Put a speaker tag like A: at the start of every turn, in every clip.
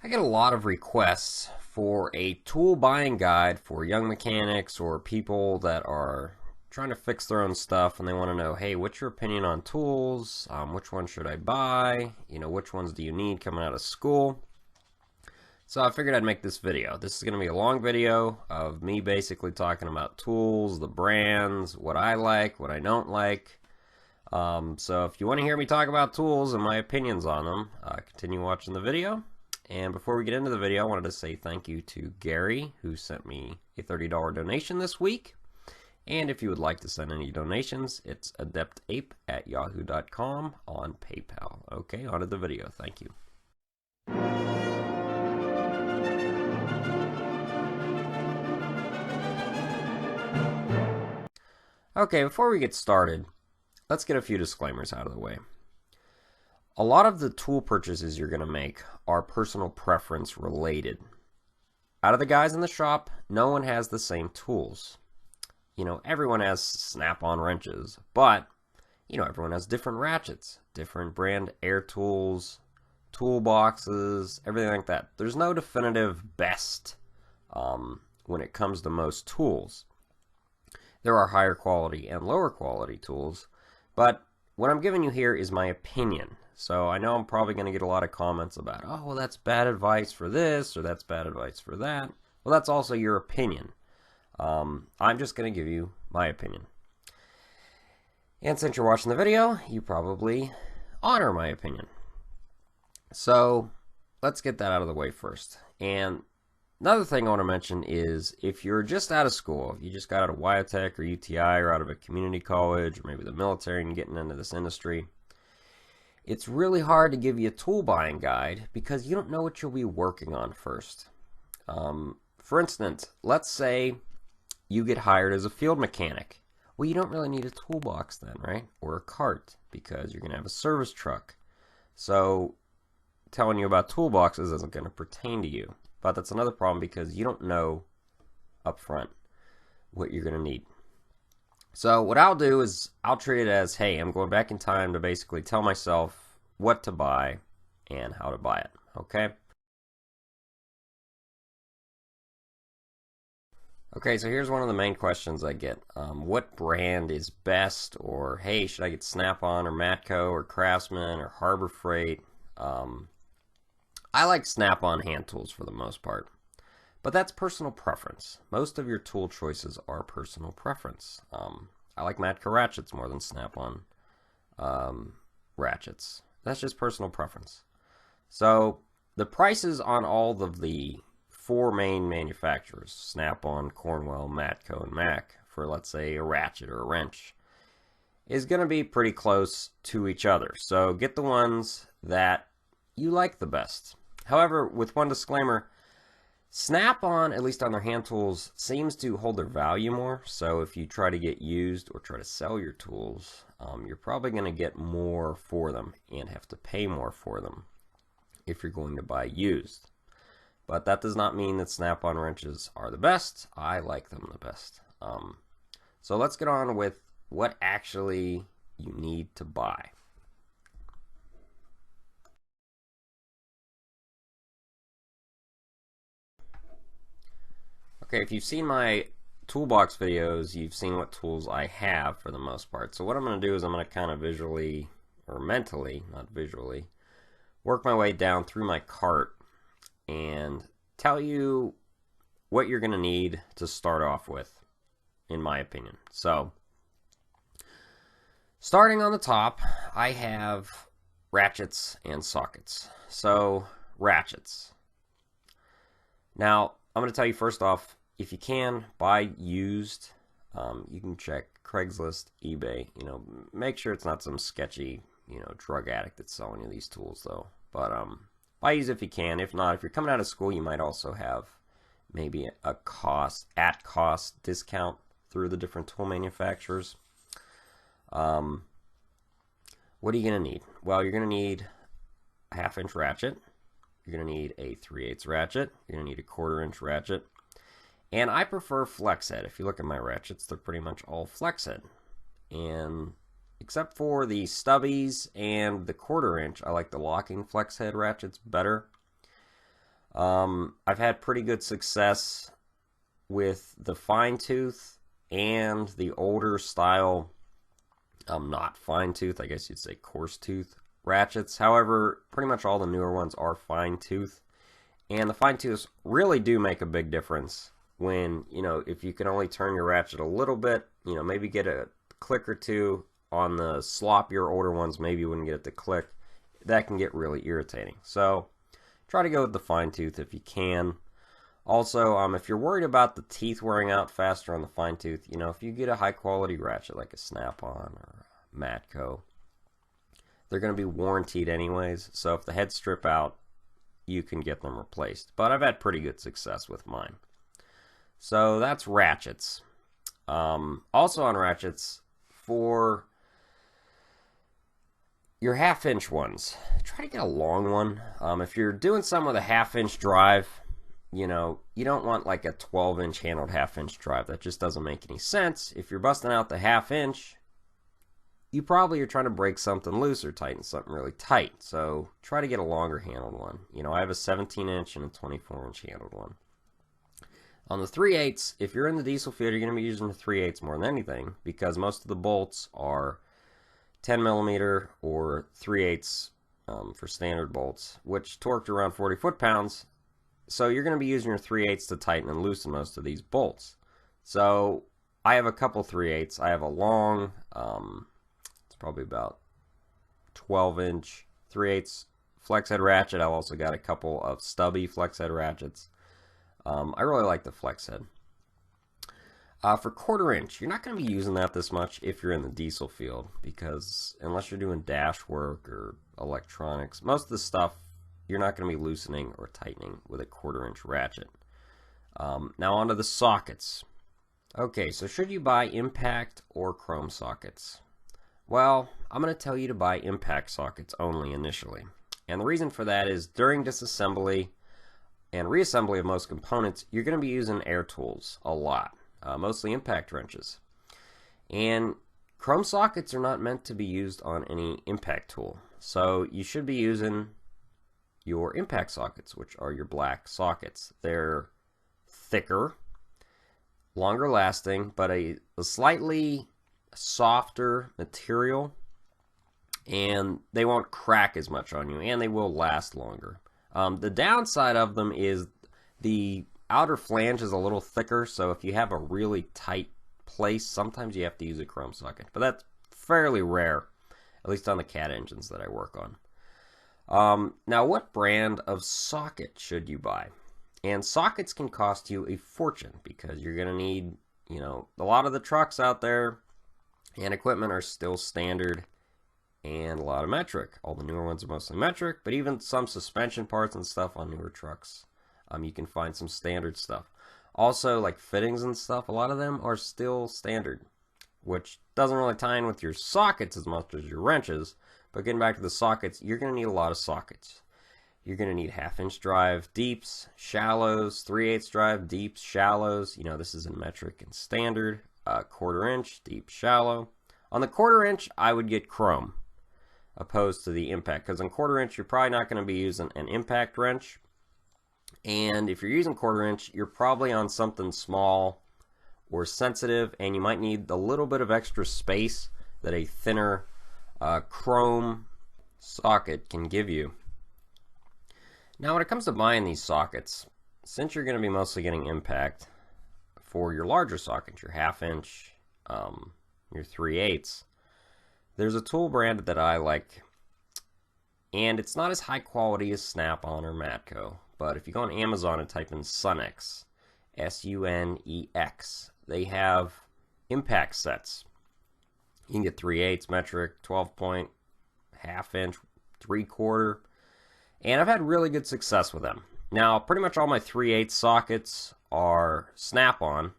A: I get a lot of requests for a tool buying guide for young mechanics or people that are trying to fix their own stuff and they want to know, hey, what's your opinion on tools? Which one should I buy? Which ones do you need coming out of school? So I figured I'd make this video. This is going to be a long video of me basically talking about tools, the brands, what I like, what I don't like. So if you want to hear me talk about tools and my opinions on them, continue watching the video. And before we get into the video, I wanted to say thank you to Gary, who sent me a $30 donation this week. And if you would like to send any donations, it's adeptape@yahoo.com on PayPal. Okay, on to the video. Thank you. Okay, before we get started, let's get a few disclaimers out of the way. A lot of the tool purchases you're going to make are personal preference related. Out of the guys in the shop, no one has the same tools. Everyone has snap-on wrenches, but, everyone has different ratchets, different brand air tools, toolboxes, everything like that. There's no definitive best when it comes to most tools. There are higher quality and lower quality tools, but what I'm giving you here is my opinion. So I know I'm probably going to get a lot of comments about, oh, well, that's bad advice for this, or that's bad advice for that. Well, that's also your opinion. I'm just going to give you my opinion. And since you're watching the video, you probably honor my opinion. So let's get that out of the way first. And another thing I want to mention is if you're just out of school, if you just got out of WyoTech or UTI or out of a community college or maybe the military and getting into this industry, it's really hard to give you a tool buying guide because you don't know what you'll be working on first. For instance, let's say you get hired as a field mechanic. Well, you don't really need a toolbox then, right? Or a cart because you're going to have a service truck. So telling you about toolboxes isn't going to pertain to you. But that's another problem because you don't know up front what you're going to need. So what I'll do is I'll treat it as, hey, I'm going back in time to basically tell myself what to buy and how to buy it, okay? Okay, so here's one of the main questions I get. What brand is best? Or, hey, should I get Snap-on or Matco or Craftsman or Harbor Freight? I like Snap-on hand tools for the most part. But that's personal preference. Most of your tool choices are personal preference. I like Matco ratchets more than Snap-on ratchets. That's just personal preference. So the prices on all of the four main manufacturers, Snap-on, Cornwell, Matco, and Mac, for let's say a ratchet or a wrench, is going to be pretty close to each other. So get the ones that you like the best. However, with one disclaimer, Snap-on, at least on their hand tools, seems to hold their value more. So if you try to get used or try to sell your tools, you're probably going to get more for them and have to pay more for them if you're going to buy used. But that does not mean that Snap-on wrenches are the best. I like them the best. So let's get on with what actually you need to buy. Okay, if you've seen my toolbox videos, you've seen what tools I have for the most part. So what I'm going to do is I'm going to kind of visually, or mentally, not visually, work my way down through my cart and tell you what you're going to need to start off with, in my opinion. So, starting on the top, I have ratchets and sockets. So, ratchets. Now, I'm going to tell you first off, if you can, buy used. You can check Craigslist, eBay. Make sure it's not some sketchy, drug addict that's selling you these tools, though. But buy used if you can. If not, if you're coming out of school, you might also have maybe a at-cost discount through the different tool manufacturers. What are you going to need? Well, you're going to need a 1/2-inch ratchet. You're going to need a 3/8 ratchet. You're going to need a 1/4-inch ratchet. And I prefer flex head. If you look at my ratchets, they're pretty much all flex head. And except for the stubbies and the 1/4-inch, I like the locking flex head ratchets better. I've had pretty good success with the fine tooth and the older style, not fine tooth, I guess you'd say coarse tooth ratchets. However, pretty much all the newer ones are fine tooth. And the fine tooths really do make a big difference when, if you can only turn your ratchet a little bit, maybe get a click or two on the sloppier older ones, maybe you wouldn't get it to click. That can get really irritating. So try to go with the fine tooth if you can. Also, if you're worried about the teeth wearing out faster on the fine tooth, if you get a high quality ratchet like a Snap-on or a Matco, they're going to be warranted anyways. So if the heads strip out, you can get them replaced. But I've had pretty good success with mine. So that's ratchets. Also on ratchets, for your 1/2-inch ones, try to get a long one. If you're doing some with a 1/2-inch drive, you don't want like a 12-inch handled 1/2-inch drive. That just doesn't make any sense. If you're busting out the 1/2-inch, you probably are trying to break something loose or tighten something really tight. So try to get a longer handled one. I have a 17-inch and a 24-inch handled one. On the 3/8, if you're in the diesel field, you're going to be using the 3/8 more than anything because most of the bolts are 10 millimeter or 3/8 for standard bolts, which torqued around 40 foot-pounds. So you're going to be using your 3/8 to tighten and loosen most of these bolts. So I have a couple 3/8. I have a long, it's probably about 12-inch 3/8 flex head ratchet. I've also got a couple of stubby flex head ratchets. I really like the flex head. For 1/4-inch, you're not going to be using that this much if you're in the diesel field because unless you're doing dash work or electronics, most of the stuff you're not going to be loosening or tightening with a 1/4-inch ratchet. Now onto the sockets. Okay, so should you buy impact or chrome sockets? Well, I'm going to tell you to buy impact sockets only initially. And the reason for that is during disassembly and reassembly of most components, you're going to be using air tools a lot, mostly impact wrenches. And chrome sockets are not meant to be used on any impact tool. So you should be using your impact sockets, which are your black sockets. They're thicker, longer lasting, but a slightly softer material, and they won't crack as much on you, and they will last longer. The downside of them is the outer flange is a little thicker, so if you have a really tight place, sometimes you have to use a chrome socket, but that's fairly rare, at least on the CAT engines that I work on. Now, what brand of socket should you buy? And sockets can cost you a fortune because you're going to need, a lot of the trucks out there and equipment are still standard and a lot of metric. All the newer ones are mostly metric, but even some suspension parts and stuff on newer trucks, you can find some standard stuff. Also, like fittings and stuff, a lot of them are still standard, which doesn't really tie in with your sockets as much as your wrenches. But getting back to the sockets, you're going to need a lot of sockets. You're going to need 1/2-inch drive deeps, shallows, 3/8 drive deeps, shallows. This is in metric and standard. 1/4-inch deep, shallow. On the 1/4-inch, I would get chrome opposed to the impact, because on 1/4-inch you're probably not going to be using an impact wrench, and if you're using 1/4-inch you're probably on something small or sensitive, and you might need a little bit of extra space that a thinner chrome socket can give you. Now when it comes to buying these sockets, since you're going to be mostly getting impact for your larger sockets, your 1/2-inch, your 3/8, there's a tool brand that I like, and it's not as high quality as Snap-on or Matco, but if you go on Amazon and type in Sunex, S-U-N-E-X, they have impact sets. You can get 3/8 metric, 12-point, 1/2-inch, 3/4, and I've had really good success with them. Now, pretty much all my 3/8 sockets are Snap-on,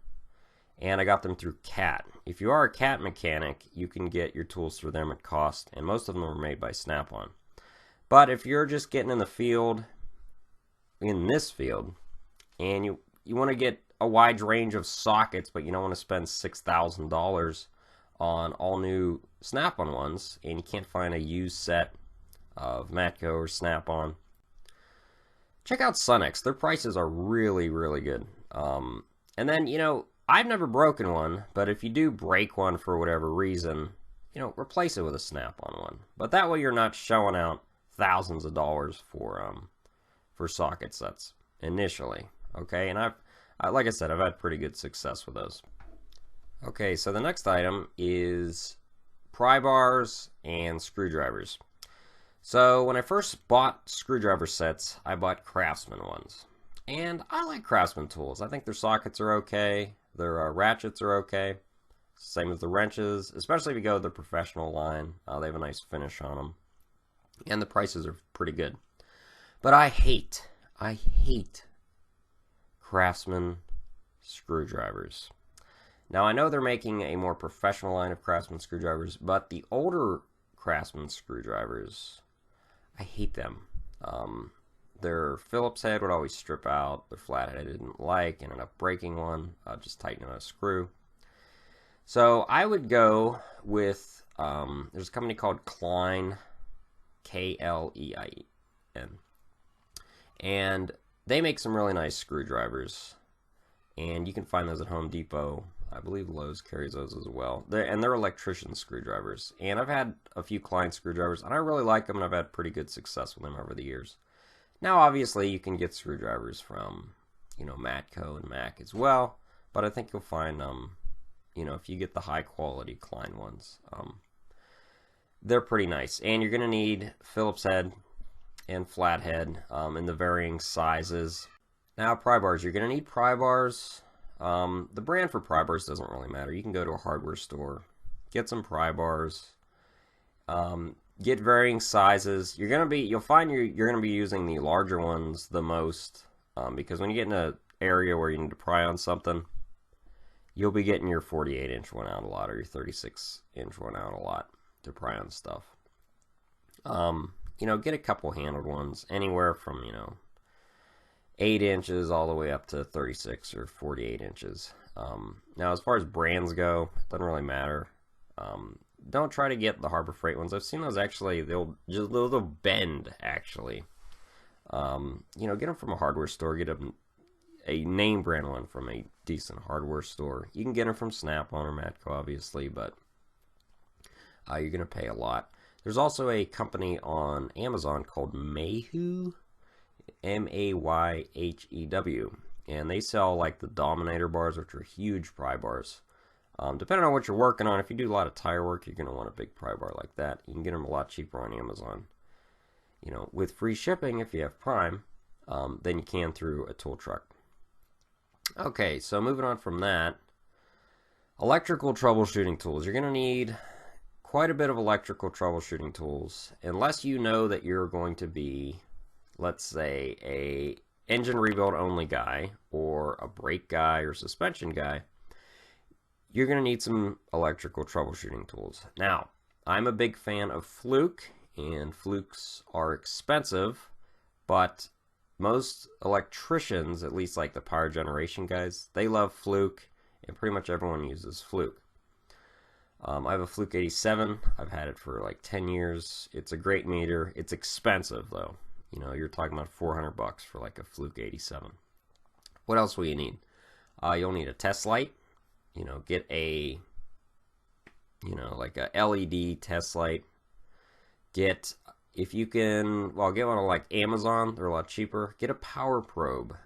A: and I got them through CAT. If you are a CAT mechanic, you can get your tools through them at cost, and most of them are made by Snap-on. But if you're just getting in the field, in this field, and you want to get a wide range of sockets, but you don't want to spend $6,000 on all new Snap-on ones, and you can't find a used set of Matco or Snap-on, check out Sunex. Their prices are really, really good. And then, I've never broken one, but if you do break one for whatever reason, replace it with a snap-on one. But that way you're not shelling out thousands of dollars for socket sets initially. Okay, and like I said, I've had pretty good success with those. Okay, so the next item is pry bars and screwdrivers. So when I first bought screwdriver sets, I bought Craftsman ones. And I like Craftsman tools. I think their sockets are okay. Their ratchets are okay. Same as the wrenches, especially if you go with the professional line. They have a nice finish on them. And the prices are pretty good. But I hate Craftsman screwdrivers. Now I know they're making a more professional line of Craftsman screwdrivers, but the older Craftsman screwdrivers, I hate them. Their Phillips head would always strip out. Their flathead I didn't like, ended up breaking one, just tightening a screw. So I would go with, there's a company called Klein, K-L-E-I-N. And they make some really nice screwdrivers. And you can find those at Home Depot. I believe Lowe's carries those as well. They're electrician screwdrivers. And I've had a few Klein screwdrivers, and I really like them, and I've had pretty good success with them over the years. Now, obviously, you can get screwdrivers from, Matco and Mac as well. But I think you'll find, if you get the high-quality Klein ones, they're pretty nice. And you're going to need Phillips head and flathead in the varying sizes. Now, pry bars. You're going to need pry bars. The brand for pry bars doesn't really matter. You can go to a hardware store, get some pry bars, get varying sizes. You'll find you're gonna be using the larger ones the most, because when you get in an area where you need to pry on something, you'll be getting your 48-inch one out a lot, or your 36-inch one out a lot to pry on stuff. Get a couple handled ones, anywhere from 8 inches all the way up to 36 or 48 inches. Now, as far as brands go, it doesn't really matter. Don't try to get the Harbor Freight ones. I've seen those actually, they'll bend actually. Get them from a hardware store. Get a name brand one from a decent hardware store. You can get them from Snap-on or Matco, obviously, but you're going to pay a lot. There's also a company on Amazon called Mayhew, M-A-Y-H-E-W, and they sell like the Dominator bars, which are huge pry bars. Depending on what you're working on, if you do a lot of tire work, you're going to want a big pry bar like that. You can get them a lot cheaper on Amazon. With free shipping if you have Prime, than you can through a tool truck. Okay, so moving on from that, electrical troubleshooting tools. You're going to need quite a bit of electrical troubleshooting tools, unless you know that you're going to be, let's say, a engine rebuild only guy, or a brake guy, or suspension guy. You're going to need some electrical troubleshooting tools. Now, I'm a big fan of Fluke, and Flukes are expensive, but most electricians, at least like the power generation guys, they love Fluke, and pretty much everyone uses Fluke. I have a Fluke 87. I've had it for like 10 years. It's a great meter. It's expensive though. You're talking about $400 for like a Fluke 87. What else will you need? You'll need a test light. Get a, like a LED test light. If you can, get one on like Amazon, they're a lot cheaper. Get a power probe.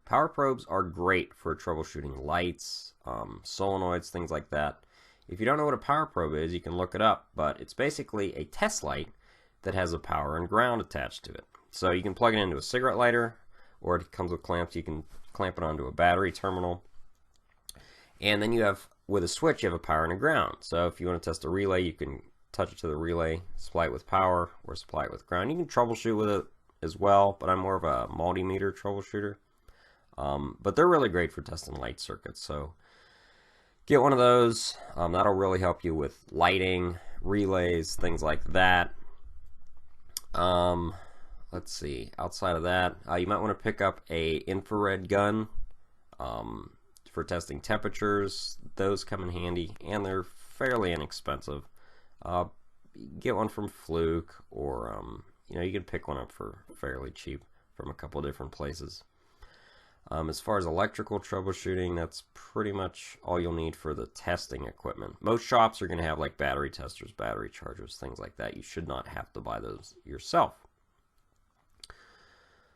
A: Power probes are great for troubleshooting lights, solenoids, things like that. If you don't know what a power probe is, you can look it up, but it's basically a test light that has a power and ground attached to it. So you can plug it into a cigarette lighter, or it comes with clamps. You can clamp it onto a battery terminal. And then with a switch, you have a power and a ground. So if you want to test a relay, you can touch it to the relay, supply it with power, or supply it with ground. You can troubleshoot with it as well, but I'm more of a multimeter troubleshooter. But they're really great for testing light circuits. So get one of those. That'll really help you with lighting, relays, things like that. Let's see. Outside of that, you might want to pick up a infrared gun for testing temperatures. Those come in handy, and they're fairly inexpensive. Get one from Fluke, or you can pick one up for fairly cheap. from a couple different places. As far as electrical troubleshooting, that's pretty much all you'll need for the testing equipment. Most shops are going to have like battery testers, battery chargers, things like that. You should not have to buy those yourself.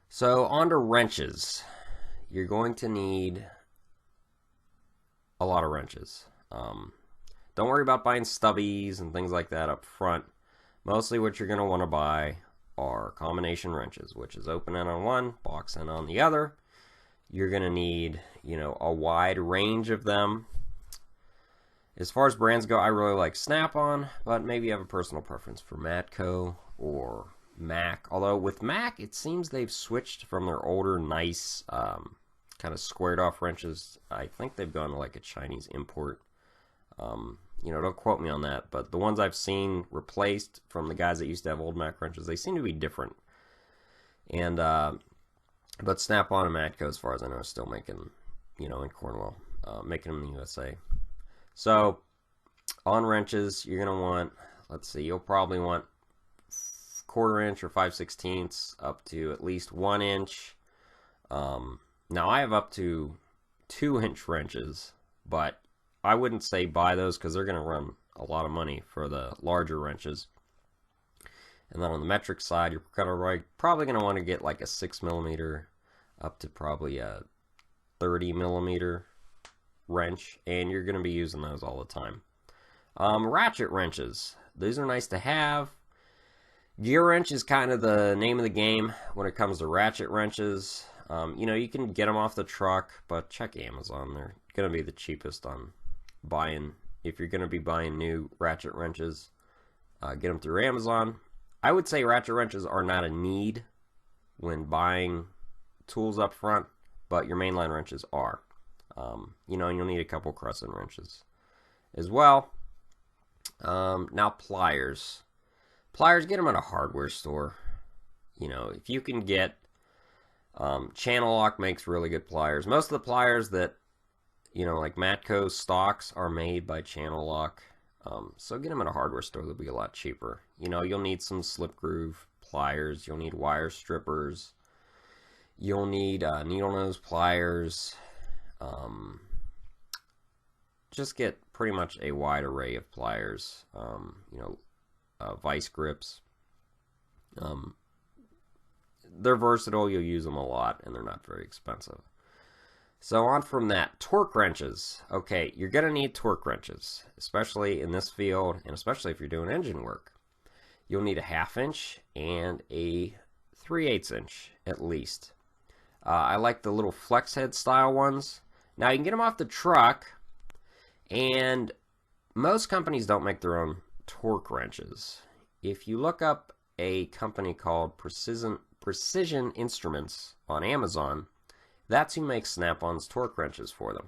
A: So on to wrenches. You're going to need a lot of wrenches. Don't worry about buying stubbies and things like that up front. Mostly what you're going to want to buy are combination wrenches, which is open end on one, box end on the other. You're going to need, a wide range of them. As far as brands go, I really like Snap-on, but maybe you have a personal preference for Matco or Mac. Although with Mac, it seems they've switched from their older, nice, kind of squared off wrenches. I think they've gone to like a Chinese import. Don't quote me on that, but the ones I've seen replaced from the guys that used to have old Mac wrenches, they seem to be different. And, but Snap-on and Matco, as far as I know, are still making, in Cornwall, making them in the USA. So, on wrenches, you're going to want, let's see, you'll probably want 1/4 inch or 5/16 up to at least 1 inch. Now, I have up to 2-inch wrenches, but I wouldn't say buy those because they're going to run a lot of money for the larger wrenches. And then on the metric side, you're probably going to want to get like a 6mm up to probably a 30mm wrench, and you're going to be using those all the time. Ratchet wrenches. These are nice to have. Gear wrench is kind of the name of the game when it comes to ratchet wrenches. You can get them off the truck, but check Amazon. They're going to be the cheapest on buying. If you're going to be buying new ratchet wrenches, get them through Amazon. I would say ratchet wrenches are not a need when buying tools up front, but your mainline wrenches are. And you'll need a couple crescent wrenches as well. Now pliers. Pliers, get them at a hardware store. If you can get Channel Lock makes really good pliers. Most of the pliers that like Matco stocks are made by Channel Lock. So get them at a hardware store. They'll be a lot cheaper. You'll need some slip groove pliers. You'll need wire strippers. You'll need needle nose pliers. Just get pretty much a wide array of pliers. Vice grips. They're versatile. You'll use them a lot, and they're not very expensive. So on from that, torque wrenches. Okay, you're going to need torque wrenches, especially in this field, and especially if you're doing engine work. You'll need a 1/2 inch and a 3/8 inch at least. I like the little flex head style ones. Now you can get them off the truck, and most companies don't make their own torque wrenches. If you look up a company called Precision Instruments on Amazon, that's who makes Snap-on's torque wrenches for them.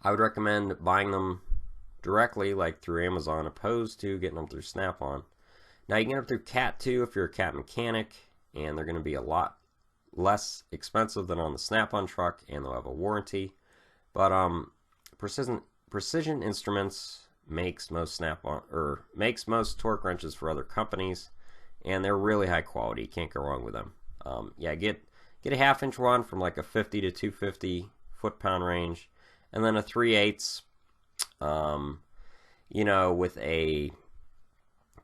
A: I would recommend buying them directly, like through Amazon, opposed to getting them through Snap-on. Now you can get them through Cat 2 if you're a Cat mechanic, and they're going to be a lot less expensive than on the Snap-on truck, and they'll have a warranty. But Precision Instruments makes most most torque wrenches for other companies, and they're really high quality. You can't go wrong with them. Get a 1/2 inch one from like a 50 to 250 foot-pound range, and then a 3/8, with a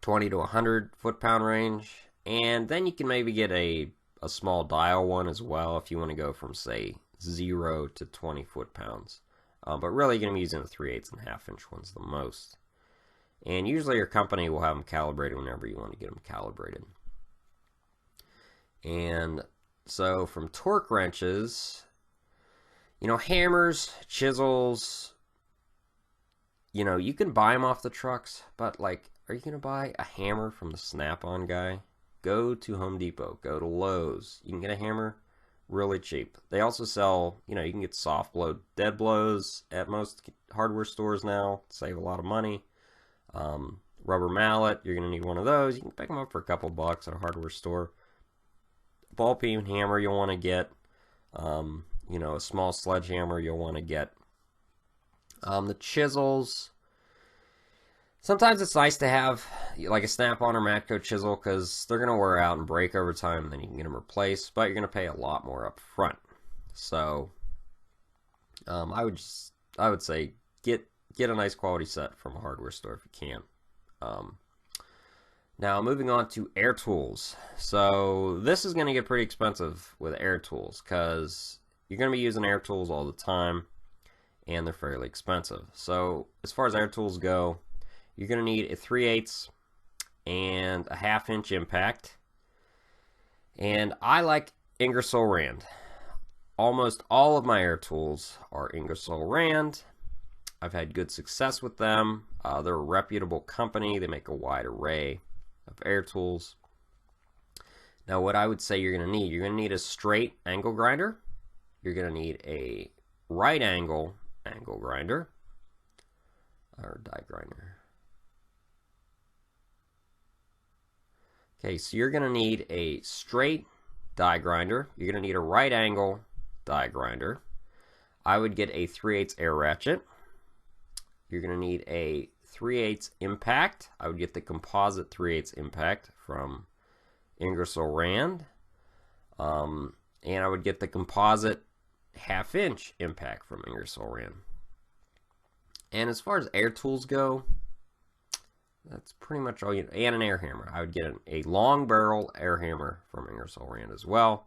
A: 20 to 100 foot-pound range, and then you can maybe get a small dial one as well if you want to go from say 0 to 20 foot-pounds. But really, you're going to be using the 3/8 and 1/2 inch ones the most. And usually your company will have them calibrated whenever you want to get them calibrated. And so from torque wrenches, hammers, chisels, you can buy them off the trucks, but like, are you going to buy a hammer from the Snap-on guy? Go to Home Depot, go to Lowe's. You can get a hammer really cheap. They also sell, you can get soft blow dead blows at most hardware stores now, save a lot of money. Rubber mallet, you're going to need one of those. You can pick them up for a couple bucks at a hardware store. Ball peen hammer you'll want to get. A small sledgehammer you'll want to get. The chisels, Sometimes it's nice to have like a Snap-on or Matco chisel because they're going to wear out and break over time, and then you can get them replaced, but you're going to pay a lot more up front. So I would say get a nice quality set from a hardware store if you can. Now moving on to air tools. So this is going to get pretty expensive with air tools because you're going to be using air tools all the time, and they're fairly expensive. So as far as air tools go, you're going to need a 3/8 and a 1/2 inch impact. And I like Ingersoll Rand. Almost all of my air tools are Ingersoll Rand. I've had good success with them. They're a reputable company. They make a wide array of air tools. Now what I would say you're going to need a straight angle grinder. You're going to need a right angle grinder or die grinder. Okay, so you're going to need a straight die grinder. You're going to need a right angle die grinder. I would get a 3/8 air ratchet. You're going to need a 3/8 impact. I would get the composite 3/8 impact from Ingersoll Rand. And I would get the composite 1/2 inch impact from Ingersoll Rand. And as far as air tools go, that's pretty much all you need. And an air hammer. I would get a long barrel air hammer from Ingersoll Rand as well.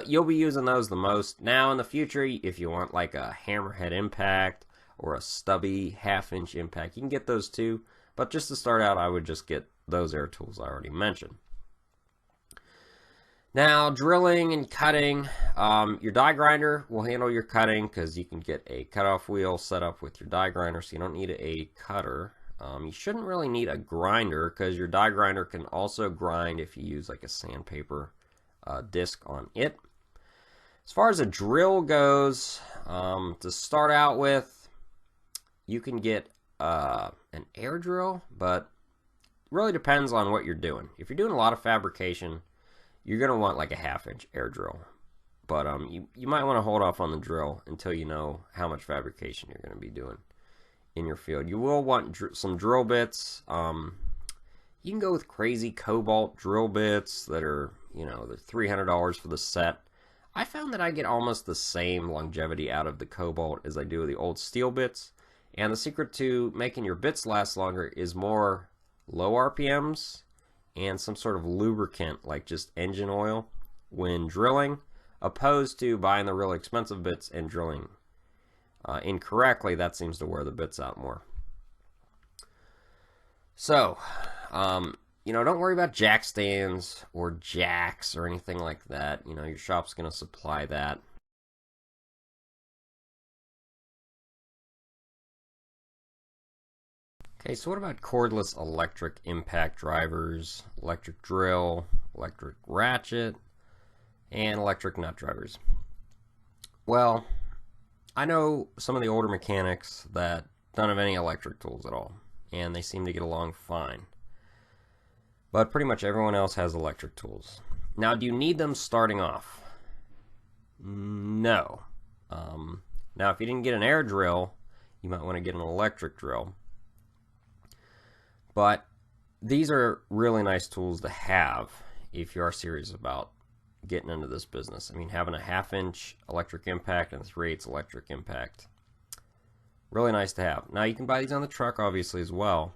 A: You'll be using those the most. Now in the future, if you want like a hammerhead impact or a stubby 1/2 inch impact, you can get those too. But just to start out, I would just get those air tools I already mentioned. Now drilling and cutting, your die grinder will handle your cutting because you can get a cutoff wheel set up with your die grinder, so you don't need a cutter. You shouldn't really need a grinder because your die grinder can also grind if you use like a sandpaper disc on it. As far as a drill goes, to start out with, you can get an air drill, but it really depends on what you're doing. If you're doing a lot of fabrication, you're going to want like a 1/2 inch air drill. But you might want to hold off on the drill until you know how much fabrication you're going to be doing in your field. You will want some drill bits. You can go with crazy cobalt drill bits that are, they're $300 for the set. I found that I get almost the same longevity out of the cobalt as I do with the old steel bits. And the secret to making your bits last longer is more low RPMs and some sort of lubricant like just engine oil when drilling, opposed to buying the really expensive bits and drilling incorrectly. That seems to wear the bits out more. So, don't worry about jack stands or jacks or anything like that. Your shop's going to supply that. Okay, so what about cordless electric impact drivers, electric drill, electric ratchet, and electric nut drivers? Well, I know some of the older mechanics that don't have any electric tools at all, and they seem to get along fine. But pretty much everyone else has electric tools. Now, do you need them starting off? No. Now, if you didn't get an air drill, you might want to get an electric drill. But these are really nice tools to have if you are serious about getting into this business. I mean, having a 1/2 inch electric impact and a 3/8 electric impact, really nice to have. Now, you can buy these on the truck, obviously, as well,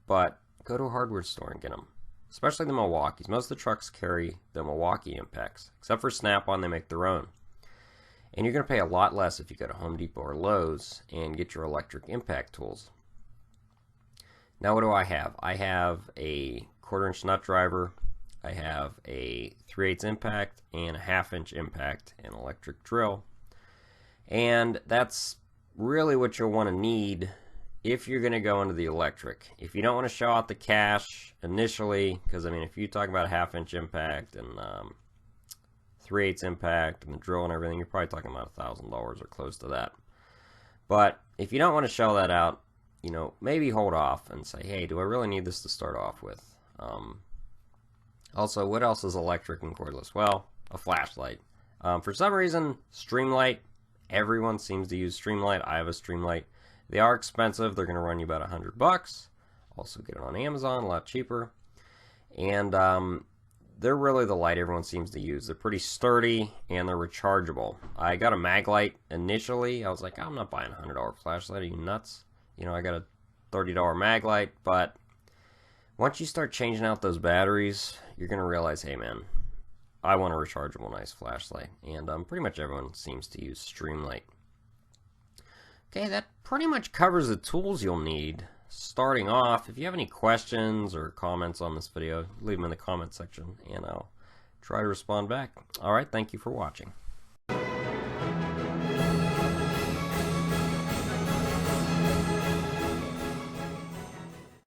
A: but go to a hardware store and get them, especially the Milwaukees. Most of the trucks carry the Milwaukee impacts, except for Snap-on, they make their own. And you're going to pay a lot less if you go to Home Depot or Lowe's and get your electric impact tools. Now, what do I have? I have a 1/4 inch nut driver, I have a 3/8 impact, and a 1/2 inch impact and electric drill. And that's really what you'll want to need if you're going to go into the electric. If you don't want to show out the cash initially, because if you talk about a 1/2 inch impact and 3/8 impact and the drill and everything, you're probably talking about $1,000 or close to that. But if you don't want to shell that out, maybe hold off and say, hey, do I really need this to start off with? Also, what else is electric and cordless? Well, a flashlight. For some reason, Streamlight, everyone seems to use Streamlight. I have a Streamlight. They are expensive. They're going to run you about $100. Also get it on Amazon, a lot cheaper. And they're really the light everyone seems to use. They're pretty sturdy and they're rechargeable. I got a mag light initially. I was like, I'm not buying a $100 flashlight. Are you nuts? You know, I got a $30 mag light. But once you start changing out those batteries, you're going to realize, hey man, I want a rechargeable nice flashlight. And pretty much everyone seems to use Streamlight. Okay, that pretty much covers the tools you'll need. Starting off, if you have any questions or comments on this video, leave them in the comment section and I'll try to respond back. Alright, thank you for watching.